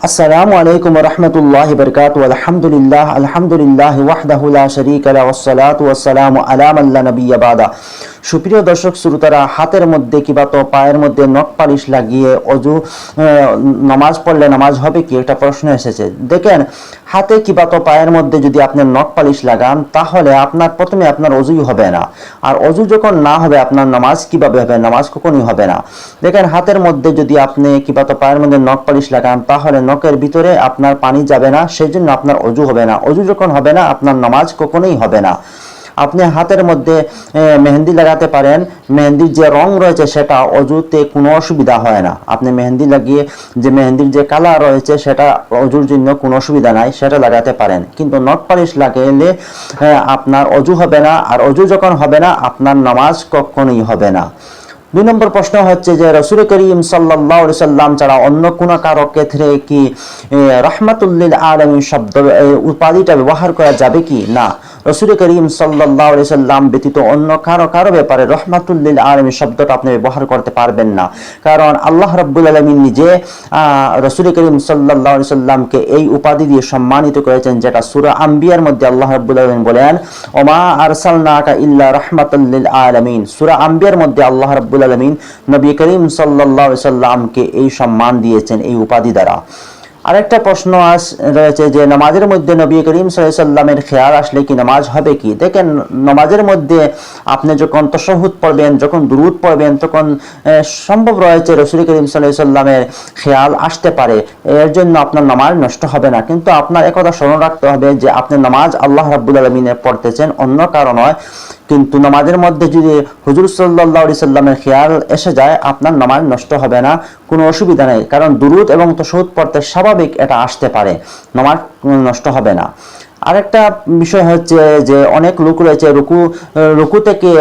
আসসালামু আলাইকুম ওয়া রাহমাতুল্লাহি ওয়া বারাকাতুহু আলহামদুলিল্লাহ ওয়াহদাহু লা শারীকা লাহু ওয়াসসালাতু ওয়াসসালামু আলা মান লা নাবিয়্যা বাদা। সুপ্রিয় দর্শক শ্রোতারা, হাতের মধ্যে কিংবা তো পায়ের মধ্যে নখ পালিশ লাগিয়ে অজু নামাজ পড়লে নামাজ হবে কি, একটা প্রশ্ন এসেছে। দেখেন, হাতে কিংবা তো পায়ের মধ্যে যদি আপনি নখ পালিশ লাগান তাহলে প্রথমে আপনার অজুই হবে না। আর অজু যখন না হবে আপনার নামাজ কিভাবে হবে? নামাজ কখনোই হবে না। দেখেন, হাতের মধ্যে যদি আপনি কিংবা তো পায়ের মধ্যে নখ পালিশ লাগান তাহলে নখের ভিতরে আপনার পানি যাবে না, সেই জন্য আপনার অজু হবে না। অজু যখন হবে না আপনার নামাজ কখনোই হবে না। আপনি হাতের মধ্যে মেহেন্দি লাগাতে পারেন, মেহেন্দির যে রং রয়েছে সেটা অজুতে কোনো অসুবিধা হয় না। আপনি মেহেন্দি লাগিয়ে যে মেহেন্দির যে কালার রয়েছে সেটা অজুর জন্য কোনো অসুবিধা নাই, সেটা লাগাতে পারেন। কিন্তু নখ পালিশ লাগাইলে আপনার অজু হবে না, আর অজু যখন হবে না আপনার নামাজ কখনোই হবে না। 2 নম্বর প্রশ্ন হচ্ছে যে রাসূল করিম সাল্লাল্লাহু আলাইহি সাল্লাম ছাড়া অন্য কোন কারো ক্ষেত্রে কি রাহমাতুল লিল আলামিন শব্দ উপাধিটা ব্যবহার করা যাবে কি? না, রাসূল করিম সাল্লাল্লাহু আলাইহি সাল্লাম ব্যতীত অন্য কারো ব্যাপারে রাহমাতুল লিল আলামিন শব্দটা আপনি ব্যবহার করতে পারবেন না। কারণ আল্লাহ রাব্বুল আলামিন নিজে রাসূল করিম সাল্লাল্লাহু আলাইহি সাল্লামকে এই উপাধি দিয়ে সম্মানিত করেছেন, যেটা সূরা আম্বিয়ার মধ্যে আল্লাহ রাব্বুল আলামিন বলেন, ওমা আরসালনাকা ইল্লা রাহমাতাল লিল আলামিন। সূরা আম্বিয়ার মধ্যে আল্লাহ রাব্বুল আলামিন নবী করিম সাল্লাল্লাহু আলাইহি সাল্লামকে এই সম্মান দিয়েছেন এই উপাধি দ্বারা। আরেকটা প্রশ্ন রয়েছে যে নামাজের মধ্যে নবী করিম সাল্লাল্লাহু আলাইহি সাল্লামের খেয়াল আসলে কি নামাজ হবে কি? দেখেন, নামাজের মধ্যে আপনি যখন তাশাহুদ পড়বেন, যখন দুরূদ পড়বেন, তখন সম্ভব রয়েছে রাসূল করিম সাল্লাল্লাহু আলাইহি সাল্লামের খেয়াল আসতে পারে, এর জন্য আপনার নামাজ নষ্ট হবে না। কিন্তু আপনার একথা স্মরণ রাখতে হবে যে আপনি নামাজ আল্লাহ রাব্বুল আলামিনের পড়তেছেন, অন্য কারণ নয়। কিন্তু নামাজের মধ্যে যদি হুজুর সাল্লাল্লাহু আলাইহি সাল্লামের খেয়াল এসে যায় আপনার নামাজ নষ্ট হবে না, কোনো অসুবিধা নেই। কারণ দুরূদ এবং তাশাহুদ পড়তে স্বাভাবিক এটা আসতে পারে, নামাজ নষ্ট হবে না। আরেকটা বিষয় হচ্ছে যে অনেক লোক রয়েছে রুকু থেকে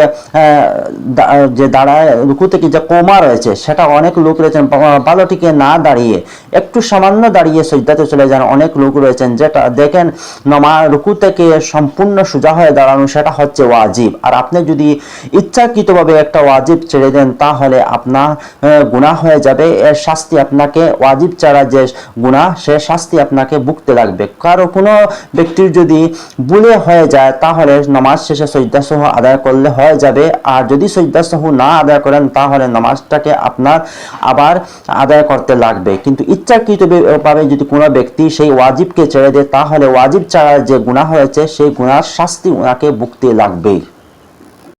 যে দাঁড়ায়, রুকু থেকে যে কোমা রয়েছে সেটা অনেক লোক রয়েছেন ভালো টিকে না দাঁড়িয়ে একটু সামান্য দাঁড়িয়ে সিজদাতে চলে যান। অনেক লোক রয়েছেন যেটা দেখেন রুকু থেকে সম্পূর্ণ সোজা হয়ে দাঁড়ানো, সেটা হচ্ছে ওয়াজিব। আর আপনি যদি ইচ্ছাকৃতভাবে একটা ওয়াজিব ছেড়ে দেন তাহলে আপনার গুনাহ হয়ে যাবে। এর শাস্তি আপনাকে, ওয়াজিব ছাড়া যে গুনাহ সে শাস্তি আপনাকে ভুগতে লাগবে। কারো কোনো ব্যক্তির যদি ভুলে হয়ে যায় তাহলে নামাজ শেষে সিজদা সহ আদায় করলে হয়ে যাবে। আর যদি সিজদা সহ না আদায় করেন তাহলে নামাজটাকে আপনার আবার আদায় করতে লাগবে। কিন্তু ইচ্ছাকৃতভাবে যদি কোনো ব্যক্তি সেই ওয়াজিবকে ছেড়ে দেয় তাহলে ওয়াজিব ছাড়া যে গুনাহ হয়েছে সেই গুনার শাস্তি ওনাকে ভুগতে লাগবে।